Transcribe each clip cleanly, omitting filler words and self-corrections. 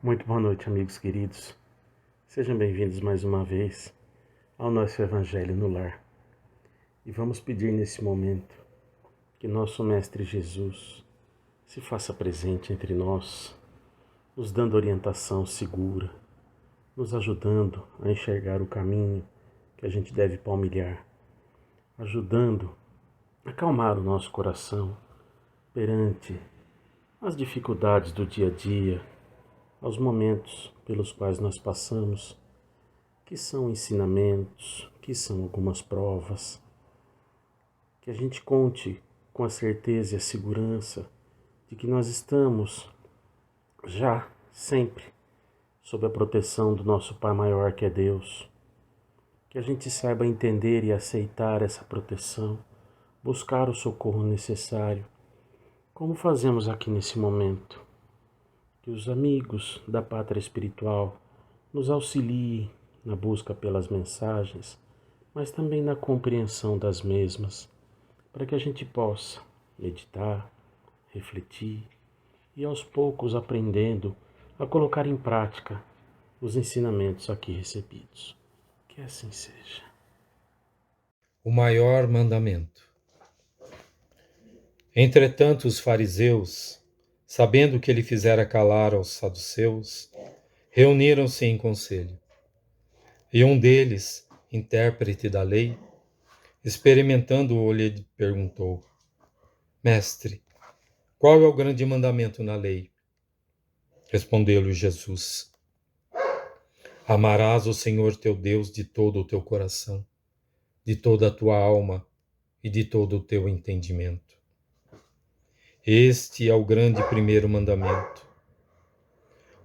Muito boa noite, amigos queridos. Sejam bem-vindos mais uma vez ao nosso Evangelho no Lar. E vamos pedir nesse momento que nosso Mestre Jesus se faça presente entre nós, nos dando orientação segura, nos ajudando a enxergar o caminho que a gente deve palmilhar, ajudando a acalmar o nosso coração perante as dificuldades do dia a dia, aos momentos pelos quais nós passamos, que são ensinamentos, que são algumas provas, que a gente conte com a certeza e a segurança de que nós estamos já sempre sob a proteção do nosso Pai maior que é Deus, que a gente saiba entender e aceitar essa proteção, buscar o socorro necessário, como fazemos aqui nesse momento. Que os amigos da pátria espiritual nos auxiliem na busca pelas mensagens, mas também na compreensão das mesmas, para que a gente possa meditar, refletir e aos poucos aprendendo a colocar em prática os ensinamentos aqui recebidos. Que assim seja. O maior mandamento. Entretanto, os fariseus, sabendo que ele fizera calar aos saduceus, reuniram-se em conselho. E um deles, intérprete da lei, experimentando-o, lhe perguntou: Mestre, qual é o grande mandamento na lei? Respondeu-lhe Jesus: Amarás o Senhor teu Deus de todo o teu coração, de toda a tua alma e de todo o teu entendimento. Este é o grande primeiro mandamento.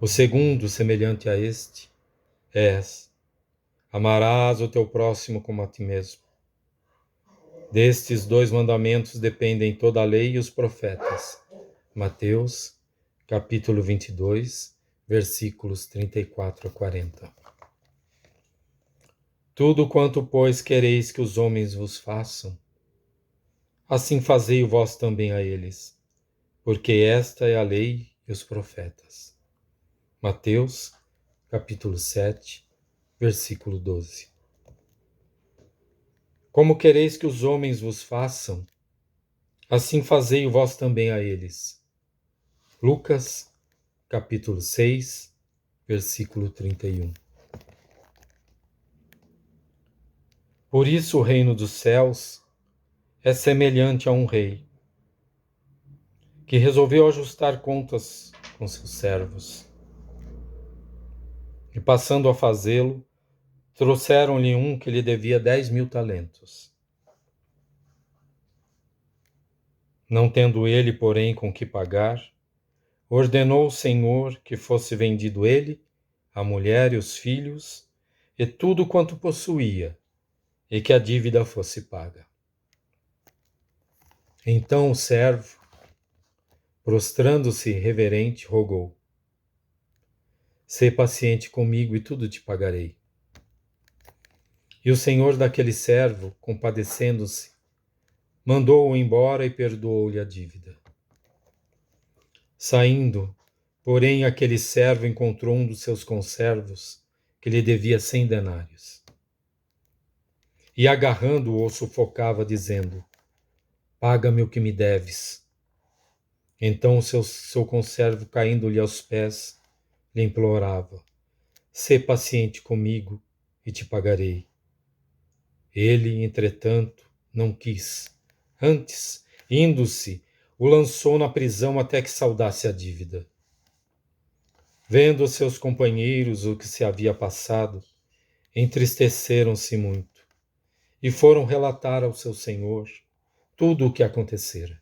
O segundo, semelhante a este, é: amarás o teu próximo como a ti mesmo. Destes dois mandamentos dependem toda a lei e os profetas. Mateus, capítulo 22, versículos 34 a 40. Tudo quanto, pois, quereis que os homens vos façam, assim fazei vós também a eles, porque esta é a lei e os profetas. Mateus, capítulo 7, versículo 12. Como quereis que os homens vos façam, assim fazei vós também a eles. Lucas, capítulo 6, versículo 31. Por isso o reino dos céus é semelhante a um rei, que resolveu ajustar contas com seus servos. E passando a fazê-lo, trouxeram-lhe um que lhe devia 10.000 talentos. Não tendo ele, porém, com que pagar, ordenou o Senhor que fosse vendido ele, a mulher e os filhos, e tudo quanto possuía, e que a dívida fosse paga. Então o servo, prostrando-se reverente, rogou: Sê paciente comigo e tudo te pagarei. E o senhor daquele servo, compadecendo-se, mandou-o embora e perdoou-lhe a dívida. Saindo, porém, aquele servo encontrou um dos seus conservos, que lhe devia 100 denários. E agarrando-o, o sufocava, dizendo: Paga-me o que me deves. Então o seu conservo, caindo-lhe aos pés, lhe implorava: Sê paciente comigo e te pagarei. Ele, entretanto, não quis. Antes, indo-se, o lançou na prisão até que saudasse a dívida. Vendo seus companheiros o que se havia passado, entristeceram-se muito e foram relatar ao seu senhor tudo o que acontecera.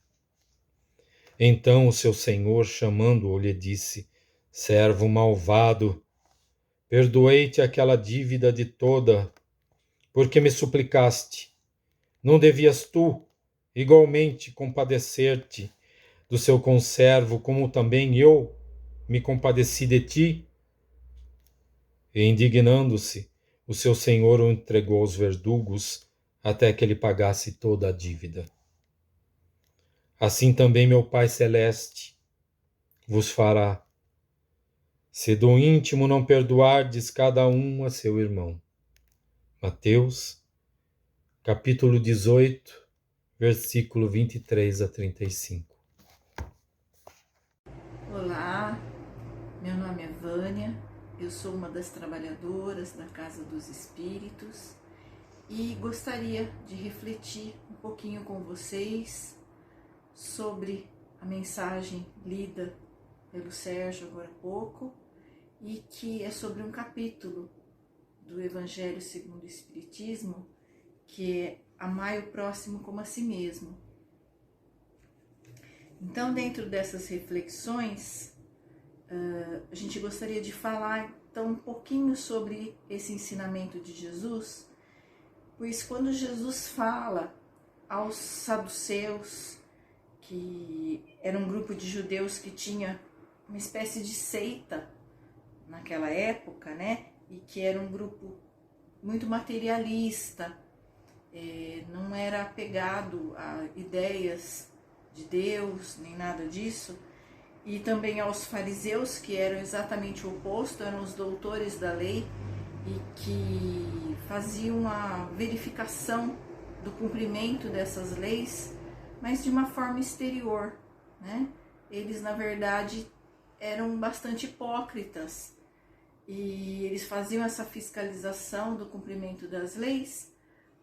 Então o seu senhor, chamando-o, lhe disse: Servo malvado, perdoei-te aquela dívida de toda, porque me suplicaste. Não devias tu, igualmente, compadecer-te do seu conservo, como também eu me compadeci de ti? E, indignando-se, o seu senhor o entregou aos verdugos até que ele pagasse toda a dívida. Assim também meu Pai Celeste vos fará, Se do íntimo não perdoardes cada um a seu irmão. Mateus, capítulo 18, versículo 23 a 35. Olá, meu nome é Vânia, eu sou uma das trabalhadoras da Casa dos Espíritos e gostaria de refletir um pouquinho com vocês sobre a mensagem lida pelo Sérgio agora há pouco e que é sobre um capítulo do Evangelho segundo o Espiritismo, que é amai o próximo como a si mesmo. Então, dentro dessas reflexões, a gente gostaria de falar então um pouquinho sobre esse ensinamento de Jesus, pois quando Jesus fala aos saduceus, que era um grupo de judeus que tinha uma espécie de seita naquela época, né? E que era um grupo muito materialista, não era apegado a ideias de Deus, nem nada disso, e também aos fariseus, que eram exatamente o oposto, eram os doutores da lei e que faziam a verificação do cumprimento dessas leis, mas de uma forma exterior, né? Eles, na verdade, eram bastante hipócritas e eles faziam essa fiscalização do cumprimento das leis,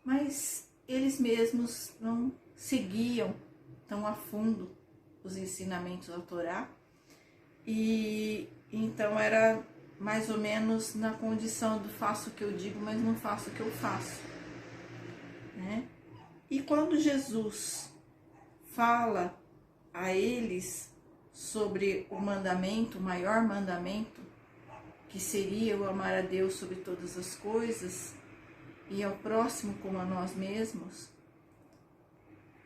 mas eles mesmos não seguiam tão a fundo os ensinamentos da Torá, e então era mais ou menos na condição do faço o que eu digo, mas não faço o que eu faço, né? E quando Jesus fala a eles sobre o mandamento, o maior mandamento, que seria o amar a Deus sobre todas as coisas e ao próximo como a nós mesmos,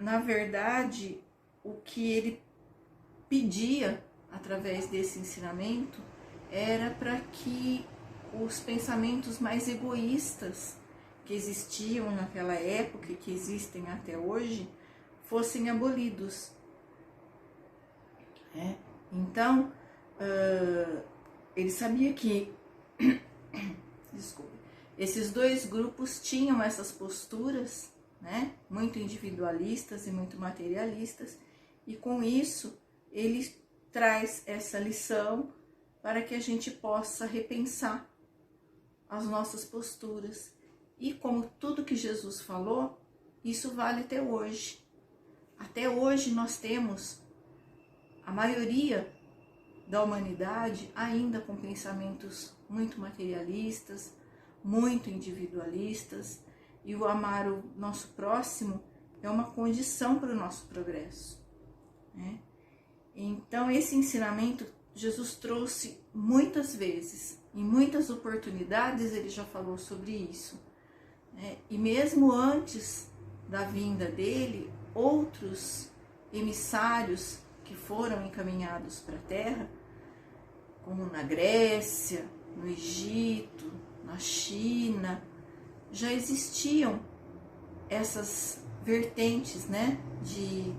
na verdade, o que ele pedia através desse ensinamento era para que os pensamentos mais egoístas que existiam naquela época e que existem até hoje fossem abolidos. Então, ele sabia que esses dois grupos tinham essas posturas, né, muito individualistas e muito materialistas, e com isso ele traz essa lição para que a gente possa repensar as nossas posturas. E como tudo que Jesus falou, isso vale até hoje. Até hoje nós temos a maioria da humanidade ainda com pensamentos muito materialistas, muito individualistas, e o amar o nosso próximo é uma condição para o nosso progresso, né? Então esse ensinamento Jesus trouxe muitas vezes, em muitas oportunidades ele já falou sobre isso, né? E mesmo antes da vinda dele, outros emissários que foram encaminhados para a Terra, como na Grécia, no Egito, na China, já existiam essas vertentes, né, de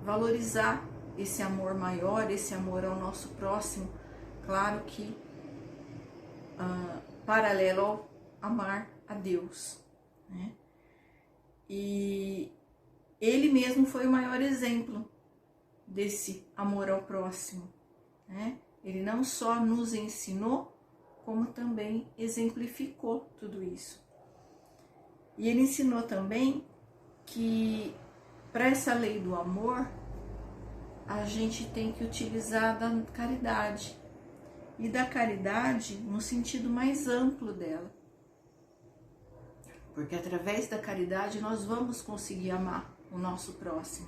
valorizar esse amor maior, esse amor ao nosso próximo, claro que paralelo ao amar a Deus, né? E ele mesmo foi o maior exemplo desse amor ao próximo, né? Ele não só nos ensinou, como também exemplificou tudo isso. E ele ensinou também que para essa lei do amor, a gente tem que utilizar da caridade. E da caridade no sentido mais amplo dela. Porque através da caridade nós vamos conseguir amar o nosso próximo.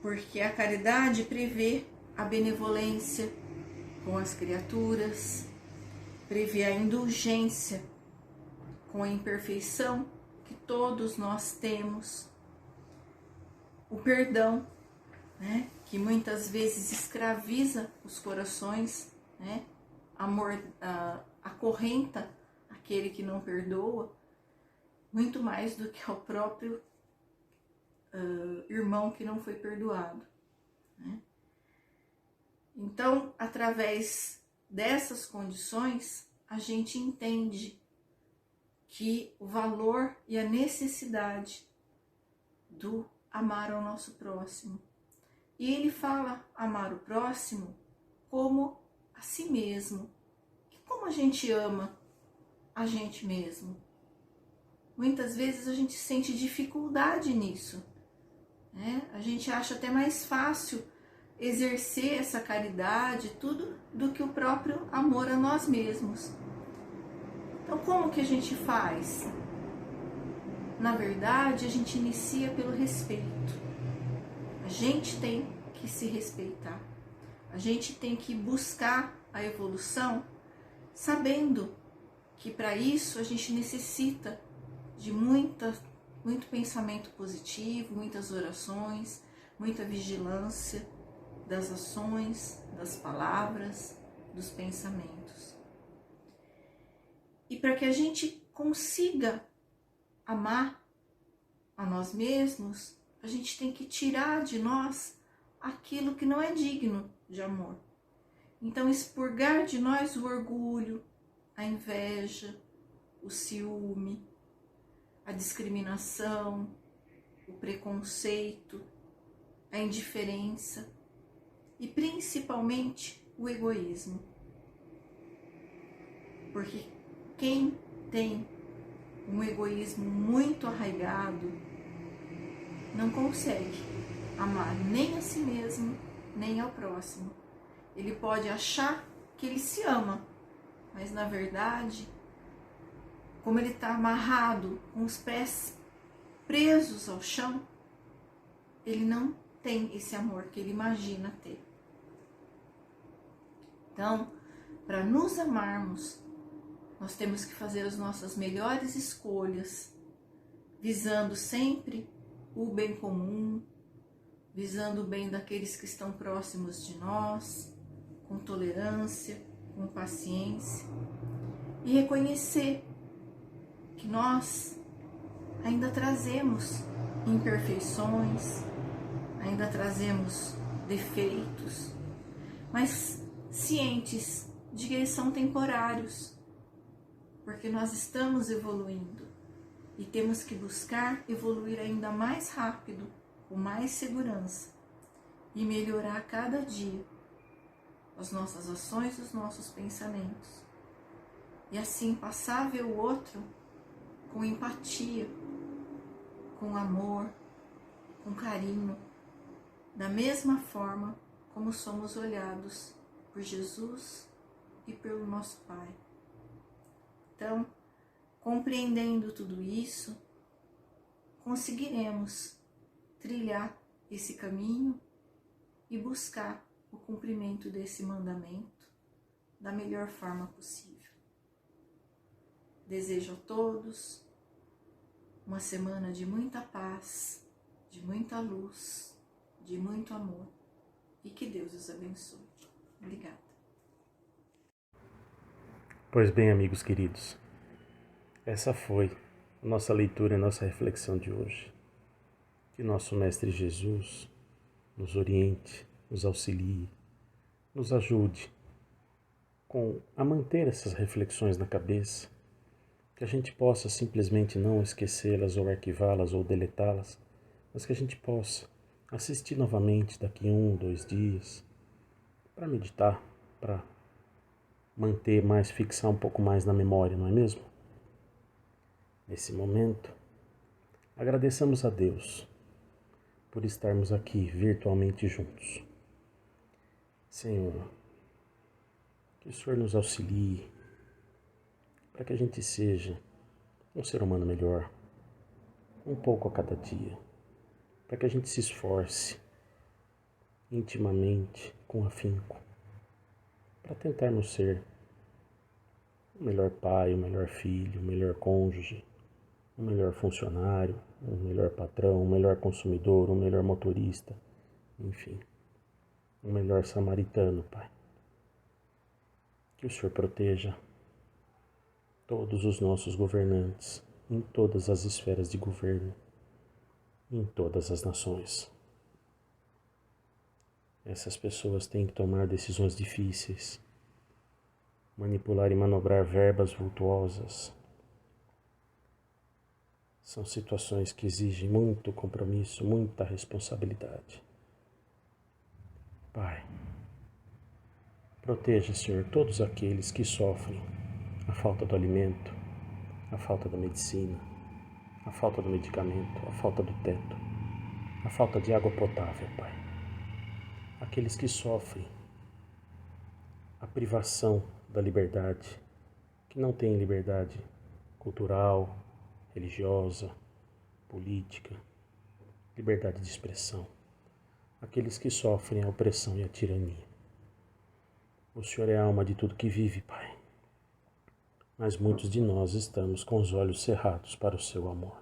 Porque a caridade prevê a benevolência com as criaturas, prevê a indulgência com a imperfeição que todos nós temos, o perdão, né, que muitas vezes escraviza os corações, né, acorrenta aquele que não perdoa, muito mais do que ao próprio irmão que não foi perdoado, né? Então, através dessas condições, a gente entende que o valor e a necessidade do amar ao nosso próximo. E ele fala amar o próximo como a si mesmo. E como a gente ama a gente mesmo? Muitas vezes a gente sente dificuldade nisso, né? A gente acha até mais fácil exercer essa caridade, tudo, do que o próprio amor a nós mesmos. Então, como que a gente faz? Na verdade, a gente inicia pelo respeito. A gente tem que se respeitar. A gente tem que buscar a evolução, sabendo que para isso a gente necessita de muito pensamento positivo, muitas orações, muita vigilância das ações, das palavras, dos pensamentos. E para que a gente consiga amar a nós mesmos, a gente tem que tirar de nós aquilo que não é digno de amor. Então, expurgar de nós o orgulho, a inveja, o ciúme, a discriminação, o preconceito, a indiferença e principalmente o egoísmo. Porque quem tem um egoísmo muito arraigado não consegue amar nem a si mesmo, nem ao próximo. Ele pode achar que ele se ama, mas na verdade, como ele está amarrado, com os pés presos ao chão, ele não tem esse amor que ele imagina ter. Então, para nos amarmos, nós temos que fazer as nossas melhores escolhas, visando sempre o bem comum, visando o bem daqueles que estão próximos de nós, com tolerância, com paciência, e reconhecer que nós ainda trazemos imperfeições, ainda trazemos defeitos, mas cientes de que eles são temporários, porque nós estamos evoluindo e temos que buscar evoluir ainda mais rápido, com mais segurança e melhorar a cada dia as nossas ações e os nossos pensamentos. E assim passar a ver o outro com empatia, com amor, com carinho, da mesma forma como somos olhados por Jesus e pelo nosso Pai. Então, compreendendo tudo isso, conseguiremos trilhar esse caminho e buscar o cumprimento desse mandamento da melhor forma possível. Desejo a todos uma semana de muita paz, de muita luz, de muito amor e que Deus os abençoe. Obrigada. Pois bem, amigos queridos, essa foi a nossa leitura e a nossa reflexão de hoje. Que nosso Mestre Jesus nos oriente, nos auxilie, nos ajude a manter essas reflexões na cabeça, que a gente possa simplesmente não esquecê-las ou arquivá-las ou deletá-las, mas que a gente possa assistir novamente daqui 1, 2 dias, para meditar, para manter mais, fixar um pouco mais na memória, não é mesmo? Nesse momento, agradeçamos a Deus por estarmos aqui virtualmente juntos. Senhor, que o Senhor nos auxilie para que a gente seja um ser humano melhor, um pouco a cada dia, para que a gente se esforce intimamente, com afinco, para tentarmos ser o melhor pai, o melhor filho, o melhor cônjuge, o melhor funcionário, o melhor patrão, o melhor consumidor, o melhor motorista, enfim, o melhor samaritano, Pai. Que o Senhor proteja todos os nossos governantes, em todas as esferas de governo, em todas as nações. Essas pessoas têm que tomar decisões difíceis, manipular e manobrar verbas vultuosas. São situações que exigem muito compromisso, muita responsabilidade. Pai, proteja, Senhor, todos aqueles que sofrem a falta do alimento, a falta da medicina, a falta do medicamento, a falta do teto, a falta de água potável, Pai. Aqueles que sofrem a privação da liberdade, que não têm liberdade cultural, religiosa, política, liberdade de expressão. Aqueles que sofrem a opressão e a tirania. O Senhor é a alma de tudo que vive, Pai. Mas muitos de nós estamos com os olhos cerrados para o seu amor.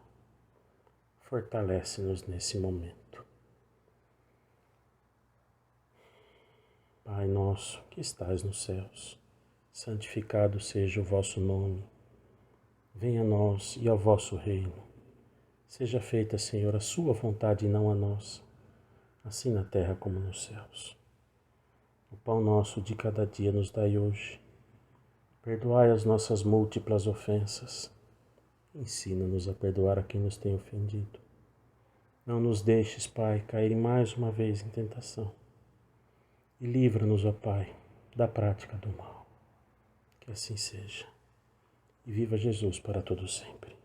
Fortalece-nos nesse momento. Pai nosso que estais nos céus, santificado seja o vosso nome. Venha a nós e ao vosso reino. Seja feita, Senhor, a sua vontade e não a nossa, assim na terra como nos céus. O pão nosso de cada dia nos dai hoje. Perdoai as nossas múltiplas ofensas. Ensina-nos a perdoar a quem nos tem ofendido. Não nos deixes, Pai, cair mais uma vez em tentação. E livra-nos, ó Pai, da prática do mal. Que assim seja. E viva Jesus para todo sempre.